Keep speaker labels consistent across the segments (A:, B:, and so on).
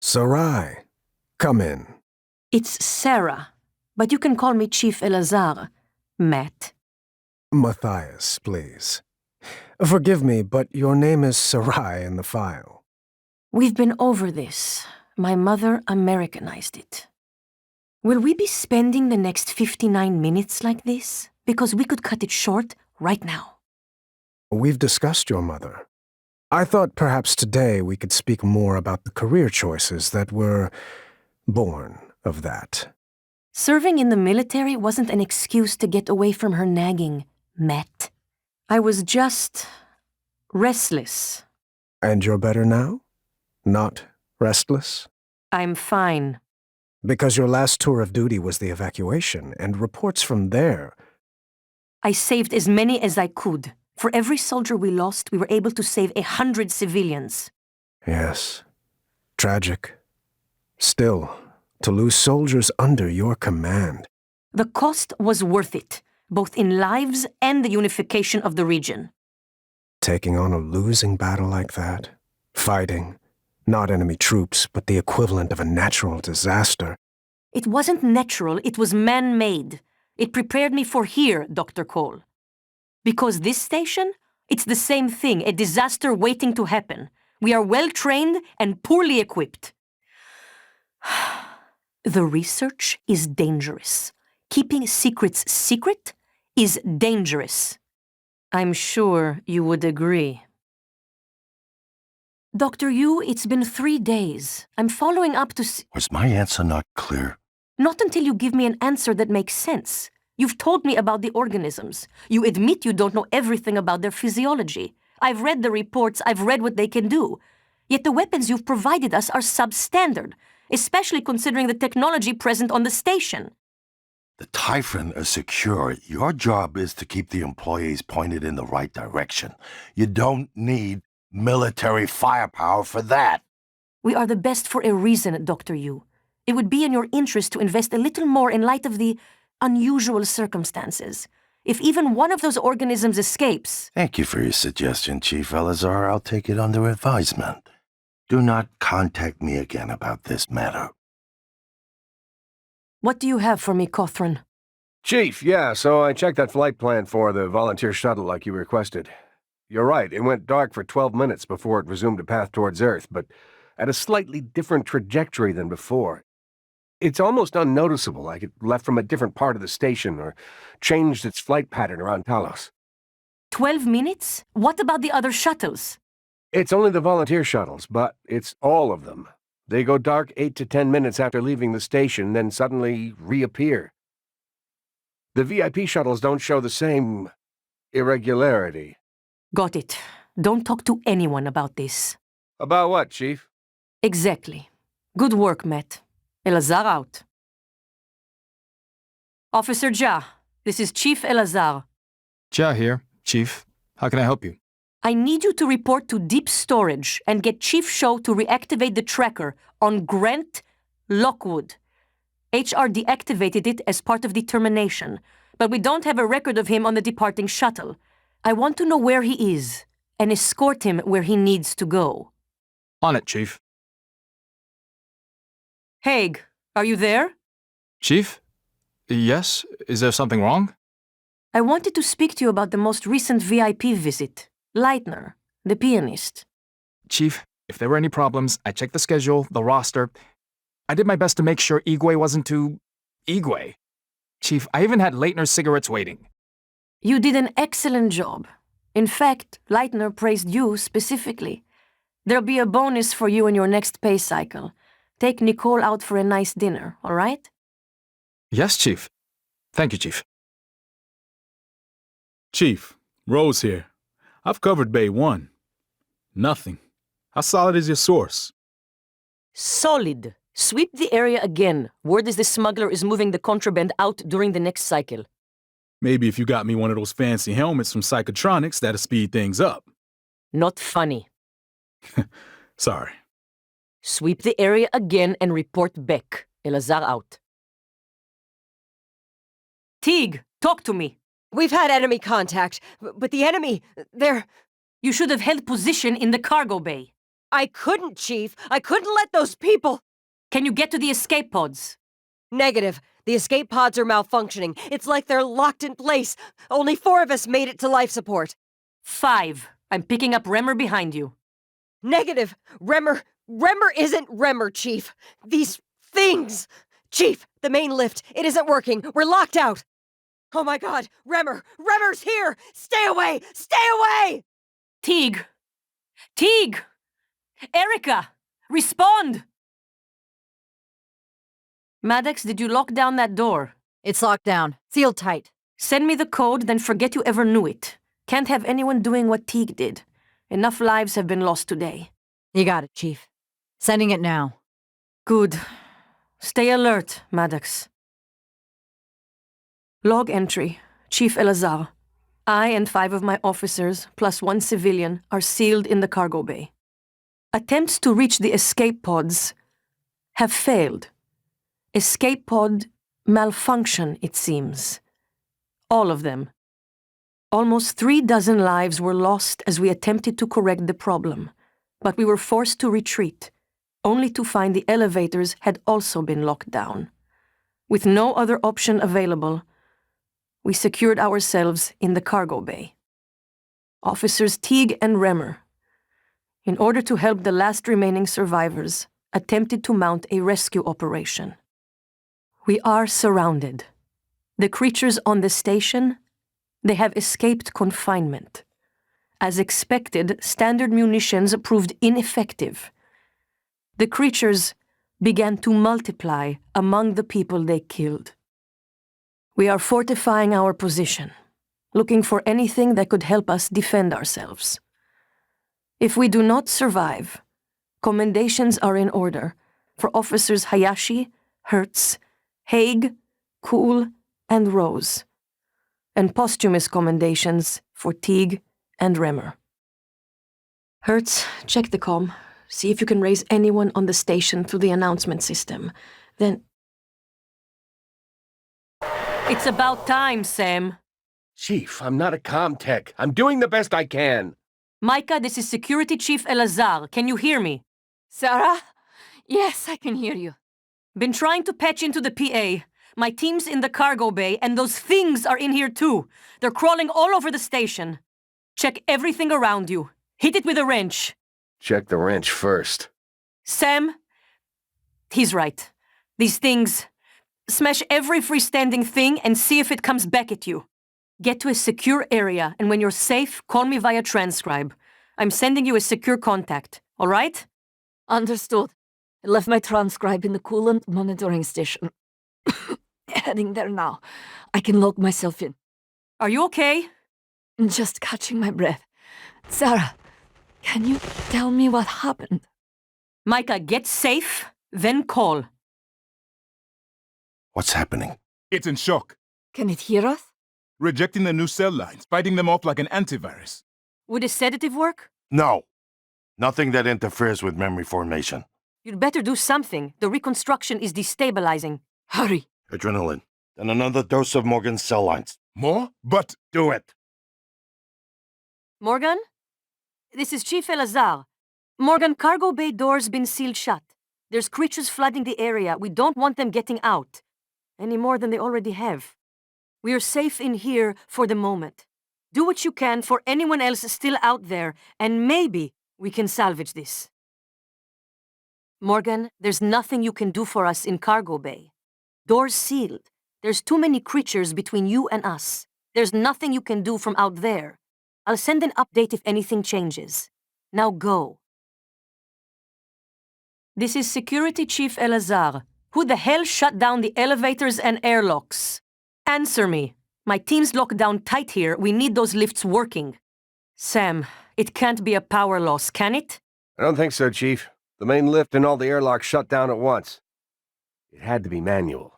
A: Sarai, come in.
B: It's Sarah, but you can call me Chief Elazar. Matt.
A: Matthias, please. Forgive me, but your name is Sarai in the file.
B: We've been over this. My mother Americanized it. Will we be spending the next 59 minutes like this? Because we could cut it short right now.
A: We've discussed your mother. I thought perhaps today we could speak more about the career choices that were born of that.
B: Serving in the military wasn't an excuse to get away from her nagging, Matt. I was just restless.
A: And you're better now? Not restless?
B: I'm fine.
A: Because your last tour of duty was the evacuation, and reports from there.
B: I saved as many as I could. For every soldier we lost, we were able to save 100 civilians.
A: Yes. Tragic. Still, to lose soldiers under your command.
B: The cost was worth it, both in lives and the unification of the region.
A: Taking on a losing battle like that, fighting, not enemy troops, but the equivalent of a natural disaster.
B: It wasn't natural, it was man-made. It prepared me for here, Dr. Cole. Because this station, it's the same thing, a disaster waiting to happen. We are well-trained and poorly equipped. The research is dangerous. Keeping secrets secret is dangerous. I'm sure you would agree. Dr. Yu, it's been 3 days. I'm following up to
C: Was my answer not clear?
B: Not until you give me an answer that makes sense. You've told me about the organisms. You admit you don't know everything about their physiology. I've read the reports, I've read what they can do. Yet the weapons you've provided us are substandard, especially considering the technology present on the station.
C: The Typhon is secure. Your job is to keep the employees pointed in the right direction. You don't need military firepower for that.
B: We are the best for a reason, Dr. Yu. It would be in your interest to invest a little more in light of the unusual circumstances. If even one of those organisms escapes...
C: Thank you for your suggestion, Chief Elazar. I'll take it under advisement. Do not contact me again about this matter.
B: What do you have for me, Cothran?
D: Chief, yeah, so I checked that flight plan for the volunteer shuttle like you requested. You're right, it went dark for 12 minutes before it resumed a path towards Earth, but at a slightly different trajectory than before. It's almost unnoticeable, like it left from a different part of the station or changed its flight pattern around Talos.
B: 12 minutes? What about the other shuttles?
D: It's only the volunteer shuttles, but it's all of them. They go dark 8 to 10 minutes after leaving the station, then suddenly reappear. The VIP shuttles don't show the same irregularity.
B: Got it. Don't talk to anyone about this.
D: About what, Chief?
B: Exactly. Good work, Matt. Elazar out. Officer Jha, this is Chief Elazar.
E: Jha here, Chief. How can I help you?
B: I need you to report to Deep Storage and get Chief Show to reactivate the tracker on Grant Lockwood. HR deactivated it as part of the termination, but we don't have a record of him on the departing shuttle. I want to know where he is and escort him where he needs to go.
E: On it, Chief.
B: Haig, are you there?
E: Chief? Yes? Is there something wrong?
B: I wanted to speak to you about the most recent VIP visit. Leitner, the pianist.
E: Chief, if there were any problems, I checked the schedule, the roster. I did my best to make sure Igwe wasn't too... Igwe. Chief, I even had Leitner's cigarettes waiting.
B: You did an excellent job. In fact, Leitner praised you specifically. There'll be a bonus for you in your next pay cycle. Take Nicole out for a nice dinner, all right?
E: Yes, Chief. Thank you, Chief.
F: Chief, Rose here. I've covered Bay 1. Nothing. How solid is your source?
B: Solid. Sweep the area again. Word is the smuggler is moving the contraband out during the next cycle.
F: Maybe if you got me one of those fancy helmets from Psychotronics, that'll speed things up.
B: Not funny.
F: Sorry.
B: Sweep the area again and report back. Elazar out. Teague, talk to me.
G: We've had enemy contact, but the enemy, they're...
B: You should have held position in the cargo bay.
G: I couldn't, Chief. I couldn't let those people...
B: Can you get to the escape pods?
G: Negative. The escape pods are malfunctioning. It's like they're locked in place. Only 4 of us made it to life support.
B: 5. I'm picking up Remmer behind you.
G: Negative. Remmer isn't Remmer, Chief. These things. Chief, the main lift. It isn't working. We're locked out. Oh my god. Remmer's here. Stay away. Stay away.
B: Teague! Teague! Erica! Respond! Maddox, did you lock down that door?
H: It's locked down. Sealed tight.
B: Send me the code, then forget you ever knew it. Can't have anyone doing what Teague did. Enough lives have been lost today.
H: You got it, Chief. Sending it now.
B: Good. Stay alert, Maddox. Log entry. Chief Elazar. I and 5 of my officers, plus 1 civilian, are sealed in the cargo bay. Attempts to reach the escape pods have failed. Escape pod malfunction, it seems. All of them. Almost 3 dozen lives were lost as we attempted to correct the problem, but we were forced to retreat, only to find the elevators had also been locked down. With no other option available, we secured ourselves in the cargo bay. Officers Teague and Remmer, in order to help the last remaining survivors, attempted to mount a rescue operation. We are surrounded. The creatures on the station, they have escaped confinement. As expected, standard munitions proved ineffective. The creatures began to multiply among the people they killed. We are fortifying our position, looking for anything that could help us defend ourselves. If we do not survive, commendations are in order for Officers Hayashi, Hertz, Haig, Kuhl, and Rose, and posthumous commendations for Teague and Remmer. Hertz, check the comm. See if you can raise anyone on the station through the announcement system. Then... It's about time, Sam.
D: Chief, I'm not a comm tech. I'm doing the best I can.
B: Micah, this is Security Chief Elazar. Can you hear me?
H: Sarah? Yes, I can hear you.
B: Been trying to patch into the PA. My team's in the cargo bay, and those things are in here too. They're crawling all over the station. Check everything around you. Hit it with a wrench.
D: Check the wrench first.
B: Sam, he's right. These things... Smash every freestanding thing and see if it comes back at you. Get to a secure area, and when you're safe, call me via transcribe. I'm sending you a secure contact, all right?
H: Understood. I left my transcribe in the coolant monitoring station. Heading there now. I can log myself in.
B: Are you okay?
H: I'm just catching my breath. Sarah, can you tell me what happened?
B: Micah, get safe, then call.
C: What's happening?
F: It's in shock.
H: Can it hear us?
F: Rejecting the new cell lines, fighting them off like an antivirus.
B: Would a sedative work?
C: No. Nothing that interferes with memory formation.
B: You'd better do something. The reconstruction is destabilizing.
H: Hurry.
C: Adrenaline. And another dose of Morgan's cell lines.
F: More? But
C: Do it.
B: Morgan? This is Chief Elazar. Morgan, cargo bay doors been sealed shut. There's creatures flooding the area. We don't want them getting out. Any more than they already have. We are safe in here for the moment. Do what you can for anyone else still out there, and maybe we can salvage this. Morgan, there's nothing you can do for us in cargo bay. Doors sealed. There's too many creatures between you and us. There's nothing you can do from out there. I'll send an update if anything changes. Now go. This is Security Chief Elazar. Who the hell shut down the elevators and airlocks? Answer me. My team's locked down tight here. We need those lifts working. Sam, it can't be a power loss, can it?
D: I don't think so, Chief. The main lift and all the airlocks shut down at once. It had to be manual.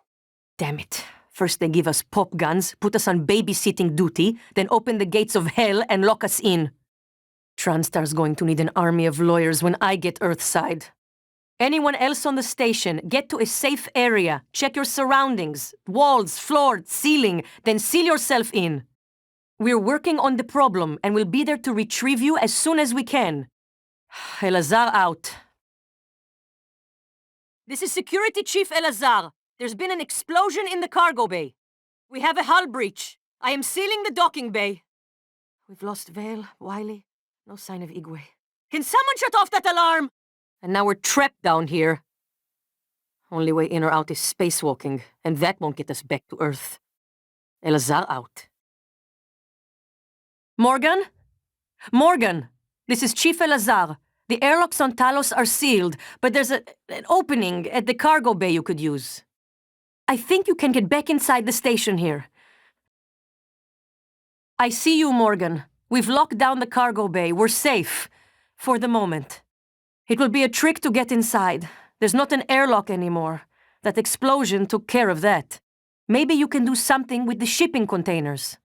B: Damn it. First they give us pop guns, put us on babysitting duty, then open the gates of hell and lock us in. Transtar's going to need an army of lawyers when I get Earthside. Anyone else on the station, get to a safe area. Check your surroundings. Walls, floor, ceiling. Then seal yourself in. We're working on the problem and we'll be there to retrieve you as soon as we can. Elazar out. This is Security Chief Elazar. There's been an explosion in the cargo bay. We have a hull breach. I am sealing the docking bay. We've lost Vale, Wiley. No sign of Igwe. Can someone shut off that alarm? And now we're trapped down here. Only way in or out is spacewalking, and that won't get us back to Earth. Elazar out. Morgan? Morgan! This is Chief Elazar. The airlocks on Talos are sealed, but there's an opening at the cargo bay you could use. I think you can get back inside the station here. I see you, Morgan. We've locked down the cargo bay. We're safe. For the moment. It will be a trick to get inside. There's not an airlock anymore. That explosion took care of that. Maybe you can do something with the shipping containers.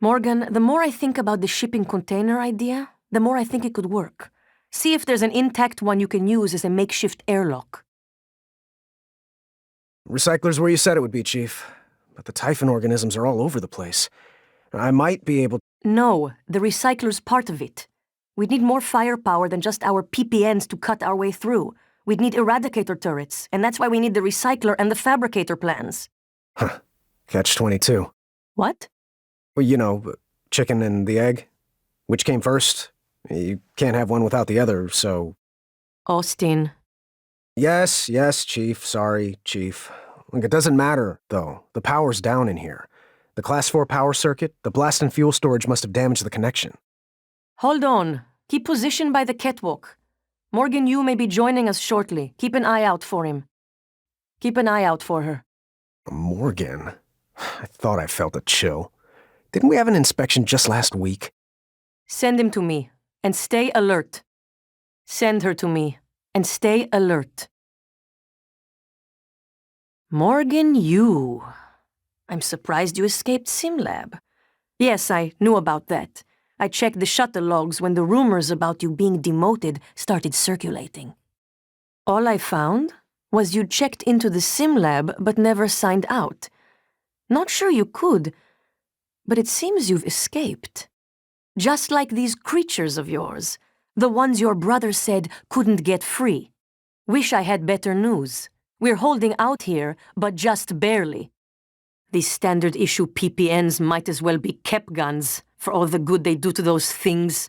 B: Morgan, the more I think about the shipping container idea, the more I think it could work. See if there's an intact one you can use as a makeshift airlock.
A: Recycler's where you said it would be, Chief. But the Typhon organisms are all over the place. I might be able...
B: No, the recycler's part of it. We'd need more firepower than just our PPNs to cut our way through. We'd need eradicator turrets, and that's why we need the recycler and the fabricator plans.
A: Huh. Catch-22.
B: What?
A: Well, you know, chicken and the egg. Which came first? You can't have one without the other, so...
B: Austin.
A: Yes, Chief. Sorry, Chief. Look, it doesn't matter, though. The power's down in here. The Class 4 power circuit, the blast and fuel storage must have damaged the connection.
B: Hold on. Keep positioned by the catwalk. Morgan Yu may be joining us shortly. Keep an eye out for him. Keep an eye out for her.
A: Morgan? I thought I felt a chill. Didn't we have an inspection just last week?
B: Send him to me, and stay alert. Send her to me, and stay alert. Morgan Yu. I'm surprised you escaped SimLab. Yes, I knew about that. I checked the shuttle logs when the rumors about you being demoted started circulating. All I found was you checked into the SimLab but never signed out. Not sure you could, but it seems you've escaped. Just like these creatures of yours, the ones your brother said couldn't get free. Wish I had better news. We're holding out here, but just barely. These standard-issue PPNs might as well be kept guns for all the good they do to those things.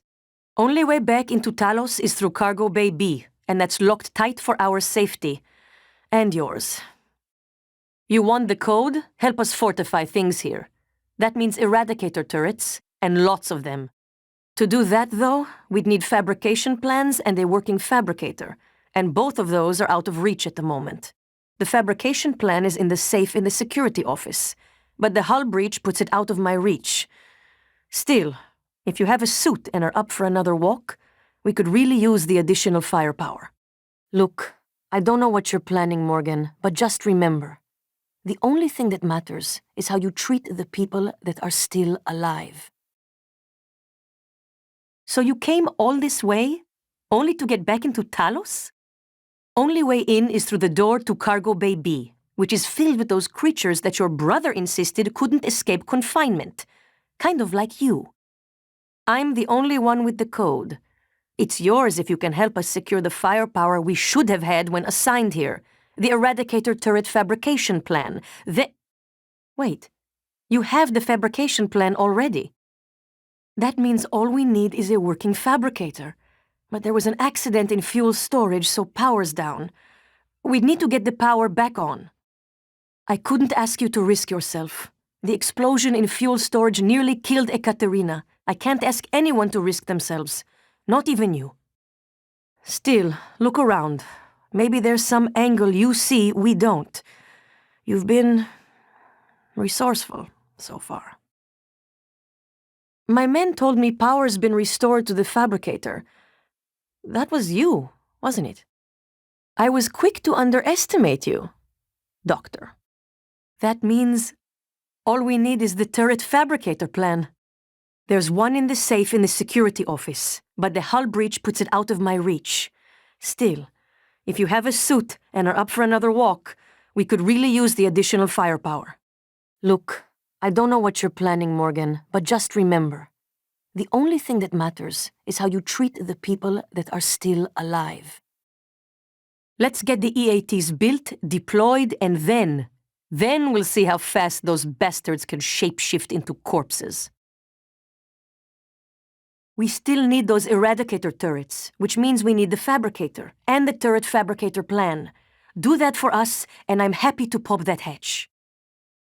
B: Only way back into Talos is through Cargo Bay B, and that's locked tight for our safety. And yours. You want the code? Help us fortify things here. That means eradicator turrets, and lots of them. To do that, though, we'd need fabrication plans and a working fabricator, and both of those are out of reach at the moment. The fabrication plan is in the safe in the security office, but the hull breach puts it out of my reach. Still, if you have a suit and are up for another walk, we could really use the additional firepower. Look, I don't know what you're planning, Morgan, but just remember, the only thing that matters is how you treat the people that are still alive. So you came all this way, only to get back into Talos? Only way in is through the door to Cargo Bay B, which is filled with those creatures that your brother insisted couldn't escape confinement. Kind of like you. I'm the only one with the code. It's yours if you can help us secure the firepower we should have had when assigned here. The Eradicator turret fabrication plan. Wait. You have the fabrication plan already. That means all we need is a working fabricator. But there was an accident in fuel storage, so power's down. We'd need to get the power back on. I couldn't ask you to risk yourself. The explosion in fuel storage nearly killed Ekaterina. I can't ask anyone to risk themselves. Not even you. Still, look around. Maybe there's some angle you see we don't. You've been resourceful so far. My men told me power's been restored to the fabricator. That was you, wasn't it? I was quick to underestimate you, Doctor. That means all we need is the turret fabricator plan. There's one in the safe in the security office, but the hull breach puts it out of my reach. Still, if you have a suit and are up for another walk, we could really use the additional firepower. Look, I don't know what you're planning, Morgan, but just remember, The only thing that matters is how you treat the people that are still alive. Let's get the EATs built, deployed, and then we'll see how fast those bastards can shapeshift into corpses. We still need those Eradicator turrets, which means we need the Fabricator and the Turret Fabricator plan. Do that for us, and I'm happy to pop that hatch.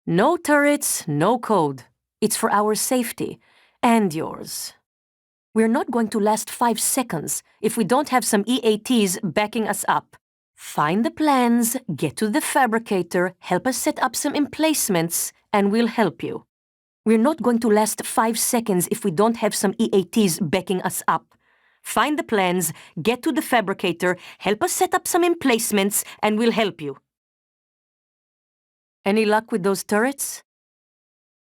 B: No turrets, no code. It's for our safety, and yours. We're not going to last 5 seconds if we don't have some EATs backing us up. Find the plans, get to the Fabricator, help us set up some emplacements, and we'll help you. We're not going to last 5 seconds if we don't have some EATs backing us up. Find the plans, get to the Fabricator, help us set up some emplacements, and we'll help you. Any luck with those turrets?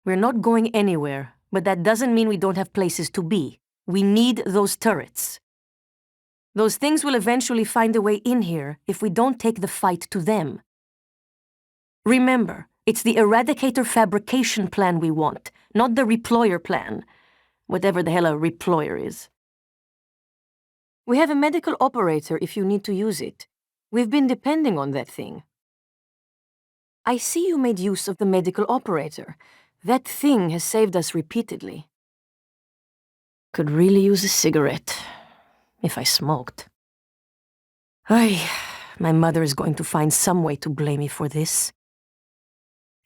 B: We're not going anywhere, but that doesn't mean we don't have places to be. We need those turrets. Those things will eventually find a way in here if we don't take the fight to them. Remember, it's the Eradicator fabrication plan we want, not the reployer plan. Whatever the hell a reployer is. We have a medical operator if you need to use it. We've been depending on that thing. I see you made use of the medical operator. That thing has saved us repeatedly. Could really use a cigarette. If I smoked. Ay, my mother is going to find some way to blame me for this.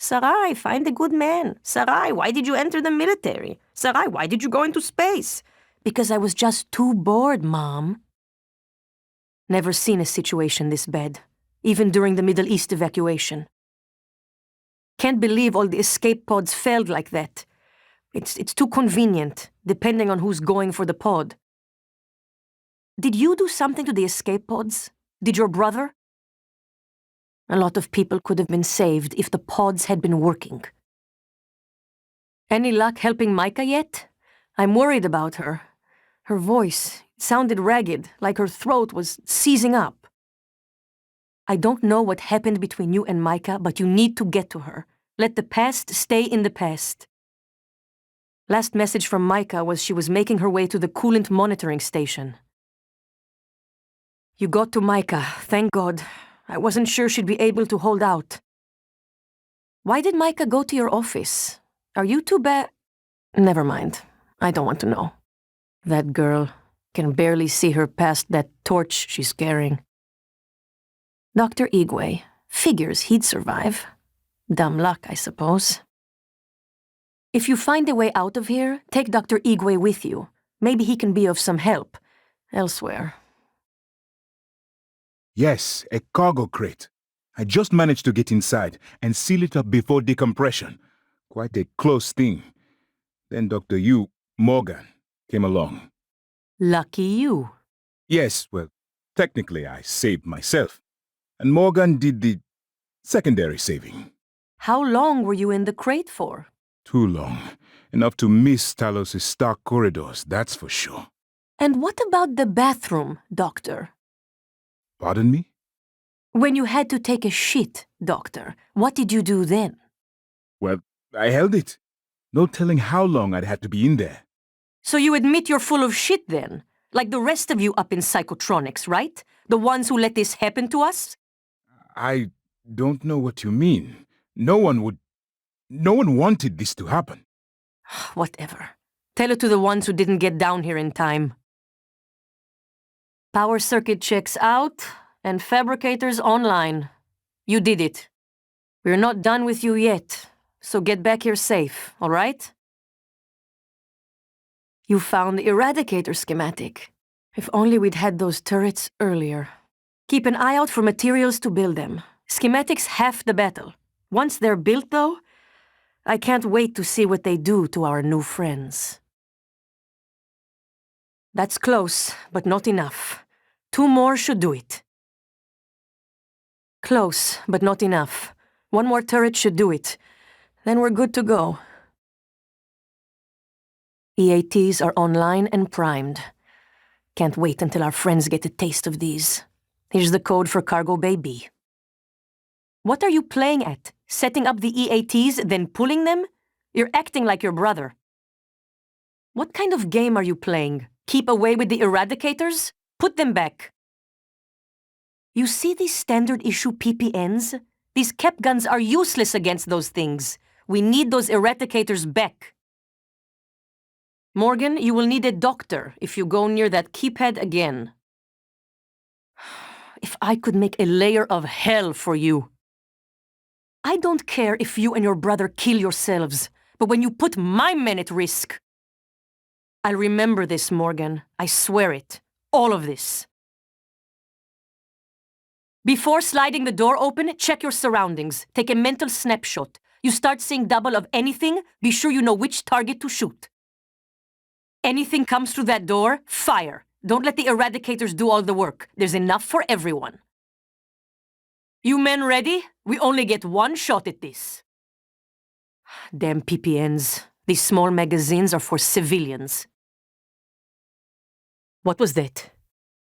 B: Sarai, find a good man. Sarai, why did you enter the military? Sarai, why did you go into space? Because I was just too bored, Mom. Never seen a situation this bad, even during the Middle East evacuation. Can't believe all the escape pods failed like that. It's too convenient, depending on who's going for the pod. Did you do something to the escape pods? Did your brother? A lot of people could have been saved if the pods had been working. Any luck helping Micah yet? I'm worried about her. Her voice sounded ragged, like her throat was seizing up. I don't know what happened between you and Micah, but you need to get to her. Let the past stay in the past. Last message from Micah was she was making her way to the coolant monitoring station. You got to Micah, thank God. I wasn't sure she'd be able to hold out. Why did Micah go to your office? Are you too bad? Never mind. I don't want to know. That girl can barely see her past that torch she's carrying. Dr. Igwe figures he'd survive. Dumb luck, I suppose. If you find a way out of here, take Dr. Igwe with you. Maybe he can be of some help elsewhere.
I: Yes, a cargo crate. I just managed to get inside and seal it up before decompression. Quite a close thing. Then Dr. Morgan, came along.
B: Lucky you.
I: Yes, well, technically I saved myself. And Morgan did the secondary saving.
B: How long were you in the crate for?
I: Too long. Enough to miss Talos' stark corridors, that's for sure.
B: And what about the bathroom, Doctor?
I: Pardon me?
B: When you had to take a shit, Doctor, what did you do then?
I: Well, I held it. No telling how long I'd had to be in there.
B: So you admit you're full of shit then? Like the rest of you up in psychotronics, right? The ones who let this happen to us?
I: I don't know what you mean. No one wanted this to happen.
B: Whatever. Tell it to the ones who didn't get down here in time. Power circuit checks out, and fabricators online. You did it. We're not done with you yet, so get back here safe, all right? You found the Eradicator schematic. If only we'd had those turrets earlier. Keep an eye out for materials to build them. Schematics half the battle. Once they're built, though, I can't wait to see what they do to our new friends. That's close, but not enough. 2 more should do it. Close, but not enough. 1 more turret should do it. Then we're good to go. EATs are online and primed. Can't wait until our friends get a taste of these. Here's the code for Cargo Bay B. What are you playing at? Setting up the EATs, then pulling them? You're acting like your brother. What kind of game are you playing? Keep away with the eradicators? Put them back. You see these standard issue PPNs? These Kep guns are useless against those things. We need those eradicators back. Morgan, you will need a doctor if you go near that keypad again. If I could make a layer of hell for you. I don't care if you and your brother kill yourselves, but when you put my men at risk... I'll remember this, Morgan. I swear it. All of this. Before sliding the door open, check your surroundings. Take a mental snapshot. You start seeing double of anything, be sure you know which target to shoot. Anything comes through that door, fire. Don't let the eradicators do all the work. There's enough for everyone. You men ready? We only get one shot at this. Damn PPNs. These small magazines are for civilians. What was that?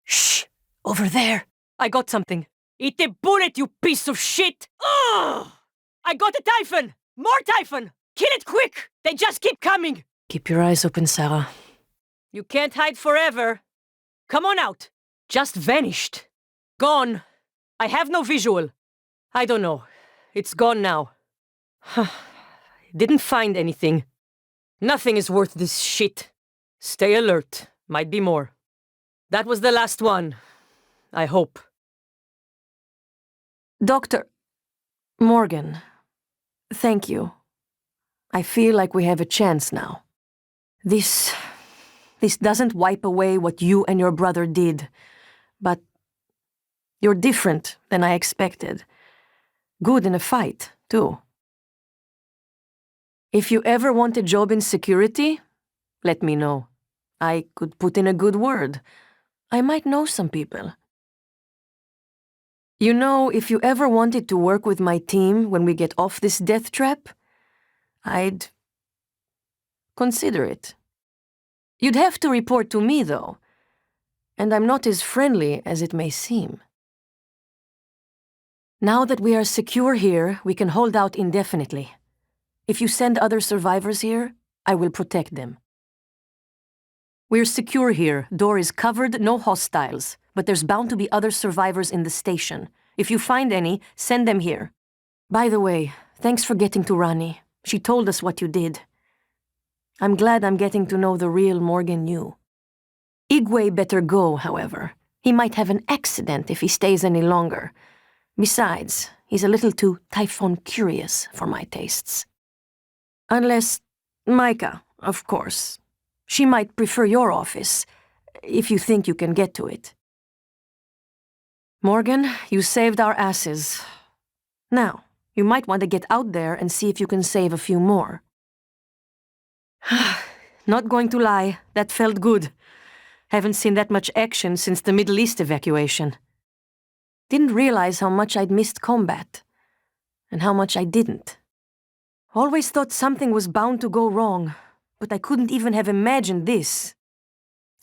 B: Shh! Over there! I got something. Eat the bullet, you piece of shit! Ugh! I got a Typhon! More Typhon! Kill it quick! They just keep coming! Keep your eyes open, Sarah. You can't hide forever. Come on out. Just vanished. Gone. I have no visual. I don't know. It's gone now. Didn't find anything. Nothing is worth this shit. Stay alert. Might be more. That was the last one. I hope. Dr. Morgan, thank you. I feel like we have a chance now. This doesn't wipe away what you and your brother did, but you're different than I expected. Good in a fight, too. If you ever want a job in security, let me know. I could put in a good word. I might know some people. You know, if you ever wanted to work with my team when we get off this death trap, I'd consider it. You'd have to report to me, though, and I'm not as friendly as it may seem. Now that we are secure here, we can hold out indefinitely. If you send other survivors here, I will protect them. We're secure here. Door is covered, no hostiles. But there's bound to be other survivors in the station. If you find any, send them here. By the way, thanks for getting to Rani. She told us what you did. I'm glad I'm getting to know the real Morgan you. Igwe better go, however. He might have an accident if he stays any longer. Besides, he's a little too Typhon curious for my tastes. Unless Micah, of course. She might prefer your office, if you think you can get to it. Morgan, you saved our asses. Now, you might want to get out there and see if you can save a few more. Not going to lie, that felt good. Haven't seen that much action since the Middle East evacuation. Didn't realize how much I'd missed combat, and how much I didn't. Always thought something was bound to go wrong, but I couldn't even have imagined this.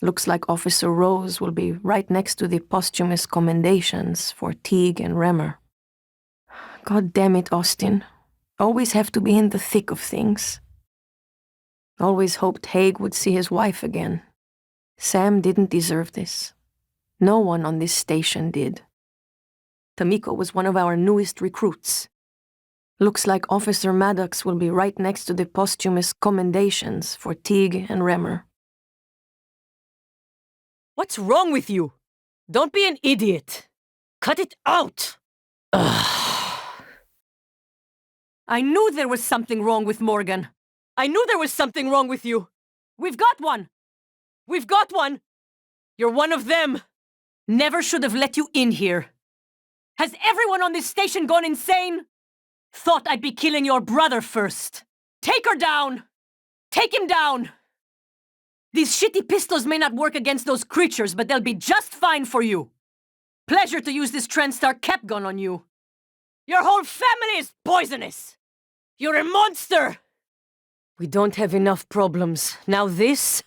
B: Looks like Officer Rose will be right next to the posthumous commendations for Teague and Remmer. God damn it, Austin. Always have to be in the thick of things. Always hoped Haig would see his wife again. Sam didn't deserve this. No one on this station did. Tamiko was one of our newest recruits. Looks like Officer Maddox will be right next to the posthumous commendations for Teague and Remmer. What's wrong with you? Don't be an idiot. Cut it out! Ugh. I knew there was something wrong with Morgan. I knew there was something wrong with you. We've got one. We've got one. You're one of them. Never should have let you in here. Has everyone on this station gone insane? Thought I'd be killing your brother first. Take her down! Take him down! These shitty pistols may not work against those creatures, but they'll be just fine for you. Pleasure to use this TranStar cap gun on you. Your whole family is poisonous! You're a monster! We don't have enough problems. Now this?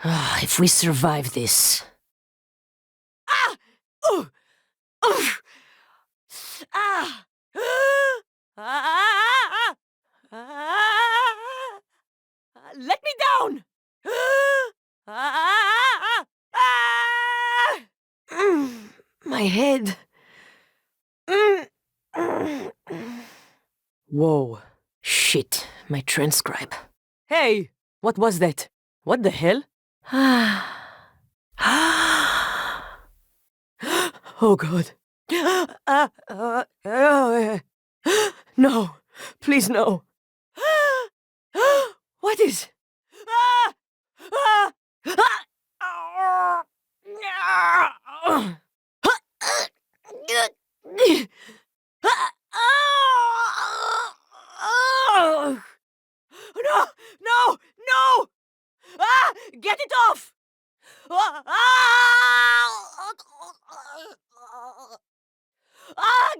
B: If we survive this... Ah! Ah! Ah! Ah!
G: Let me down! My head. Whoa. Shit, my transcribe. Hey, what was that? What the hell? Oh God. No, please no. What is? No! No! No! Get it off!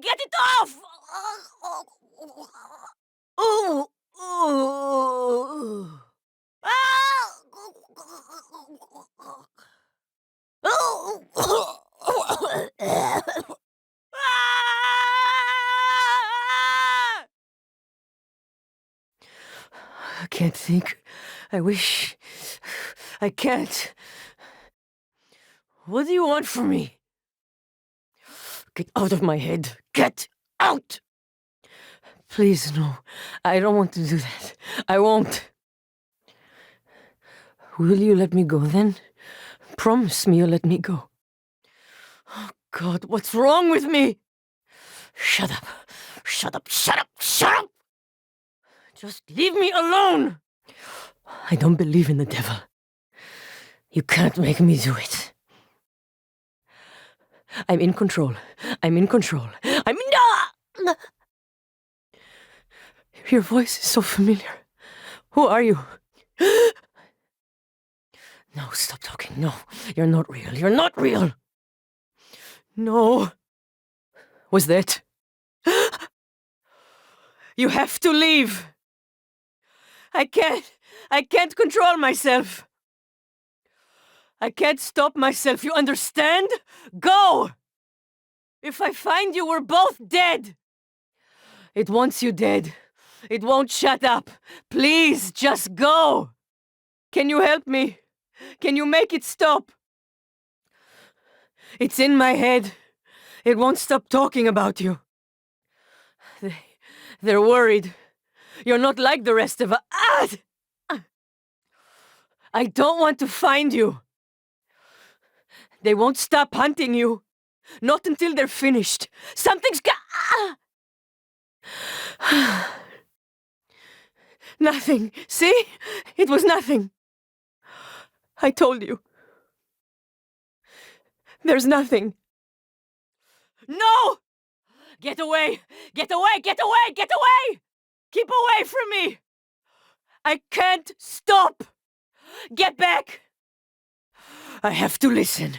G: Get it off! Oh! I can't think. I wish. I can't. What do you want from me? Get out of my head. Get out! Please, no. I don't want to do that. I won't. Will you let me go then? Promise me you'll let me go. Oh, God, what's wrong with me? Shut up. Shut up. Shut up. Shut up! Just leave me alone! I don't believe in the devil. You can't make me do it. I'm in control. I'm in control. I'm in... Your voice is so familiar. Who are you? No, stop talking. No, you're not real. You're not real. No. Was that? You have to leave. I can't control myself. I can't stop myself, you understand? Go! If I find you, we're both dead. It wants you dead. It won't shut up. Please, just go. Can you help me? Can you make it stop? It's in my head. It won't stop talking about you. They're worried. You're not like the rest of us. I don't want to find you. They won't stop hunting you. Not until they're finished. Something's Nothing. See? It was nothing. I told you. There's nothing. No! Get away! Get away! Get away! Get away! Keep away from me! I can't stop! Get back! I have to listen.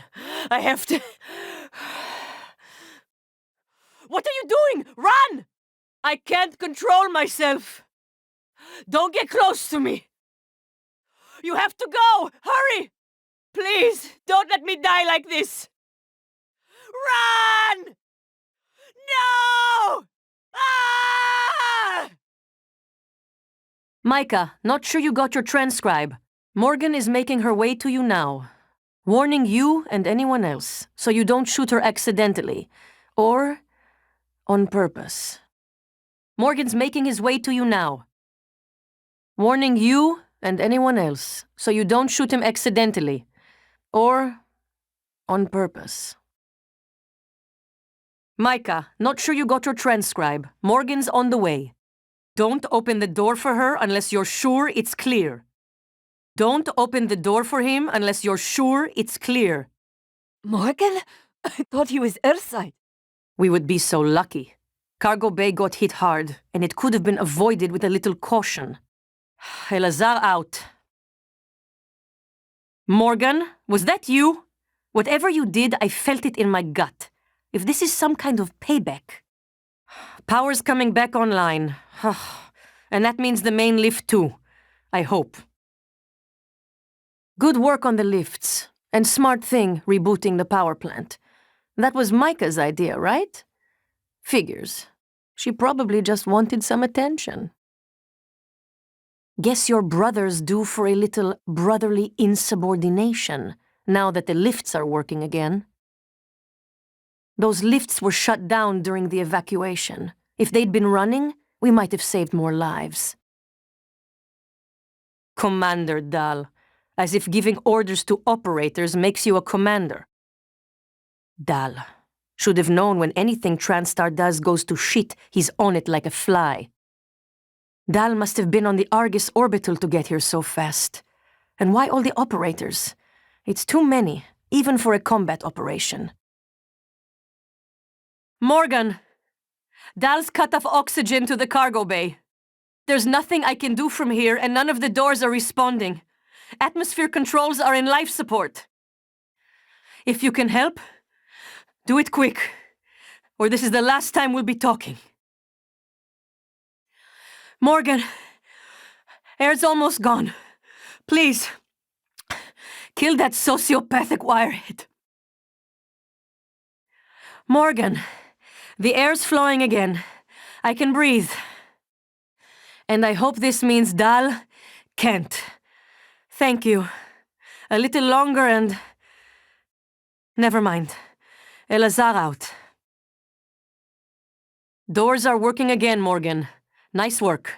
G: I have to... What are you doing? Run! I can't control myself. Don't get close to me. You have to go! Hurry! Please, don't let me die like this. Run! No! Ah!
B: Micah, not sure you got your transcribe. Morgan is making her way to you now. Warning you and anyone else, so you don't shoot her accidentally. Or on purpose. Morgan's making his way to you now. Warning you and anyone else, so you don't shoot him accidentally. Or on purpose. Micah, not sure you got your transcribe. Morgan's on the way. Don't open the door for her unless you're sure it's clear. Don't open the door for him unless you're sure it's clear.
H: Morgan? I thought he was airside.
B: We would be so lucky. Cargo Bay got hit hard, and it could have been avoided with a little caution. Elazar out. Morgan, was that you? Whatever you did, I felt it in my gut. If this is some kind of payback. Power's coming back online. And that means the main lift too. I hope. Good work on the lifts. And smart thing, rebooting the power plant. That was Micah's idea, right? Figures. She probably just wanted some attention. Guess your brother's due for a little brotherly insubordination, now that the lifts are working again. Those lifts were shut down during the evacuation. If they'd been running, we might have saved more lives. Commander Dahl, as if giving orders to operators makes you a commander. Dahl, should have known when anything TranStar does goes to shit, he's on it like a fly. Dahl must have been on the Argus orbital to get here so fast. And why all the operators? It's too many, even for a combat operation. Morgan! Dahl's cut off oxygen to the cargo bay. There's nothing I can do from here, and none of the doors are responding. Atmosphere controls are in life support. If you can help, do it quick, or this is the last time we'll be talking. Morgan, air's almost gone. Please, kill that sociopathic wirehead. Morgan, the air's flowing again. I can breathe. And I hope this means Dahl can't. Thank you. A little longer and... Never mind. Elazar out. Doors are working again, Morgan. Nice work.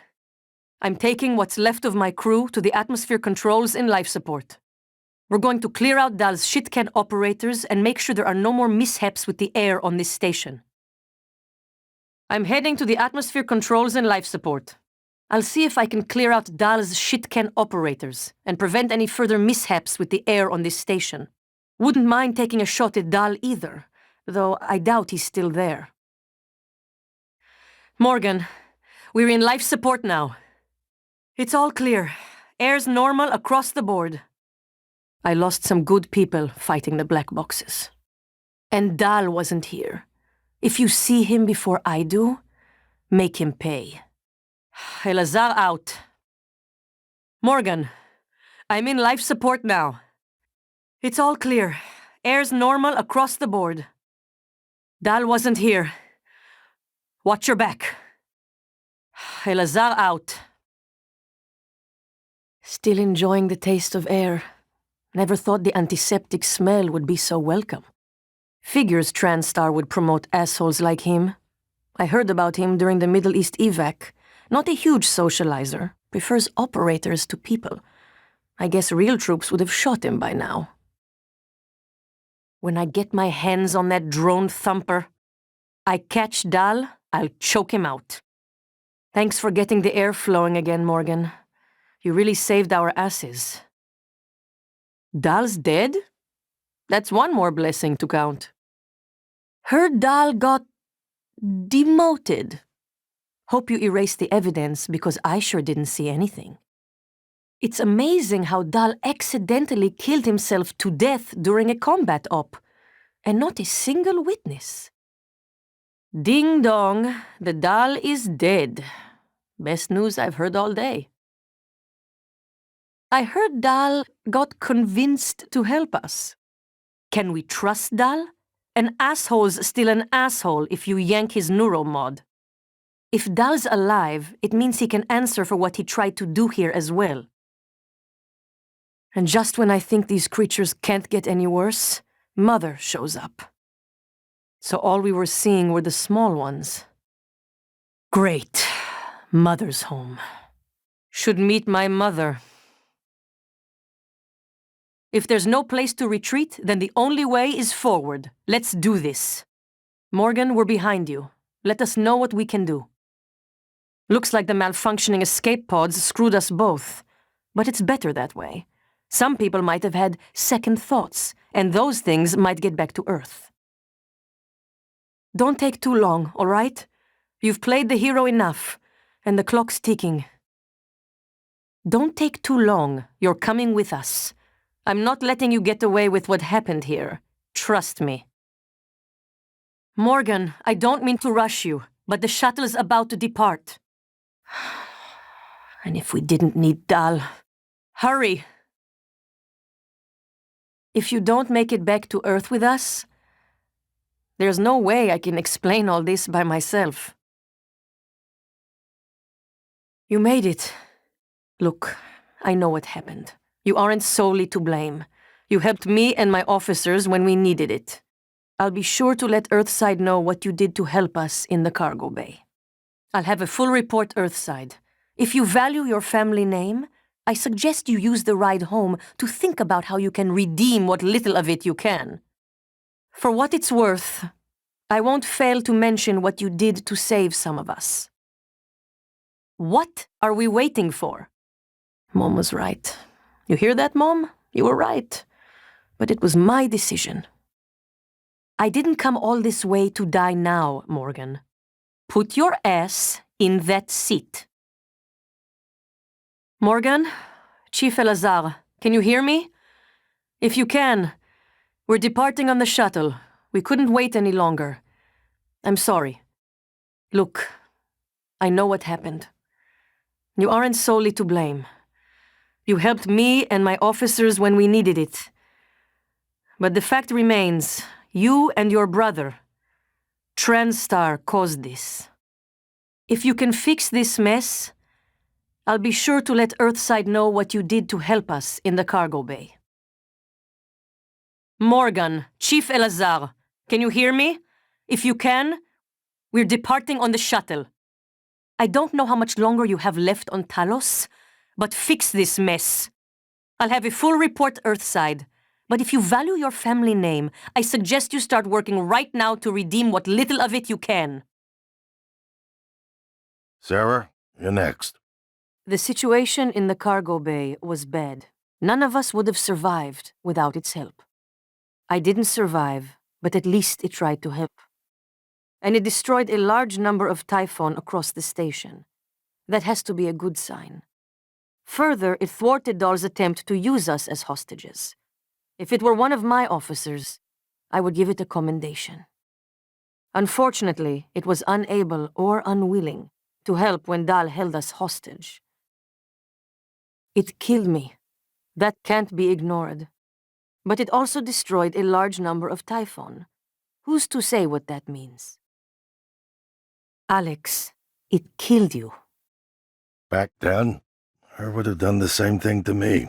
B: I'm taking what's left of my crew to the atmosphere controls in life support. We're going to clear out Dahl's shit-can operators and make sure there are no more mishaps with the air on this station. I'm heading to the atmosphere controls in life support. I'll see if I can clear out Dahl's shit-can operators and prevent any further mishaps with the air on this station. Wouldn't mind taking a shot at Dahl either, though I doubt he's still there. Morgan, we're in life support now. It's all clear. Air's normal across the board. I lost some good people fighting the black boxes. And Dahl wasn't here. If you see him before I do, make him pay. Elazar out. Morgan, I'm in life support now. It's all clear. Air's normal across the board. Dahl wasn't here. Watch your back. Elazar out. Still enjoying the taste of air. Never thought the antiseptic smell would be so welcome. Figures TranStar would promote assholes like him. I heard about him during the Middle East evac. Not a huge socializer. Prefers operators to people. I guess real troops would have shot him by now. When I get my hands on that drone thumper, I catch Dahl, I'll choke him out. Thanks for getting the air flowing again, Morgan. You really saved our asses. Dahl's dead? That's one more blessing to count. Heard Dahl got demoted. Hope you erased the evidence, because I sure didn't see anything. It's amazing how Dahl accidentally killed himself to death during a combat op, and not a single witness. Ding dong, the Dahl is dead. Best news I've heard all day. I heard Dahl got convinced to help us. Can we trust Dahl? An asshole's still an asshole if you yank his neuromod. If Dahl's alive, it means he can answer for what he tried to do here as well. And just when I think these creatures can't get any worse, Mother shows up. So all we were seeing were the small ones. Great. Mother's home. Should meet my mother. If there's no place to retreat, then the only way is forward. Let's do this. Morgan, we're behind you. Let us know what we can do. Looks like the malfunctioning escape pods screwed us both. But it's better that way. Some people might have had second thoughts, and those things might get back to Earth. Don't take too long, all right? You've played the hero enough, and the clock's ticking. Don't take too long. You're coming with us. I'm not letting you get away with what happened here. Trust me. Morgan, I don't mean to rush you, but the shuttle's about to depart. And if we didn't need Dahl... Hurry! If you don't make it back to Earth with us, there's no way I can explain all this by myself. You made it. Look, I know what happened. You aren't solely to blame. You helped me and my officers when we needed it. I'll be sure to let Earthside know what you did to help us in the cargo bay. I'll have a full report Earthside. If you value your family name, I suggest you use the ride home to think about how you can redeem what little of it you can. For what it's worth, I won't fail to mention what you did to save some of us. What are we waiting for? Mom was right. You hear that, Mom? You were right. But it was my decision. I didn't come all this way to die now, Morgan. Put your ass in that seat. Morgan, Chief Elazar, can you hear me? If you can, we're departing on the shuttle. We couldn't wait any longer. I'm sorry. Look, I know what happened. You aren't solely to blame. You helped me and my officers when we needed it. But the fact remains, you and your brother, TranStar, caused this. If you can fix this mess, I'll be sure to let Earthside know what you did to help us in the cargo bay. Morgan, Chief Elazar, can you hear me? If you can, we're departing on the shuttle. I don't know how much longer you have left on Talos, but fix this mess. I'll have a full report Earthside, but if you value your family name, I suggest you start working right now to redeem what little of it you can.
C: Sarah, you're next.
B: The situation in the cargo bay was bad. None of us would have survived without its help. I didn't survive, but at least it tried to help. And it destroyed a large number of Typhon across the station. That has to be a good sign. Further, it thwarted Dahl's attempt to use us as hostages. If it were one of my officers, I would give it a commendation. Unfortunately, it was unable or unwilling to help when Dahl held us hostage. It killed me. That can't be ignored. But it also destroyed a large number of Typhon. Who's to say what that means? Alex, it killed you.
C: Back then, I would have done the same thing to me.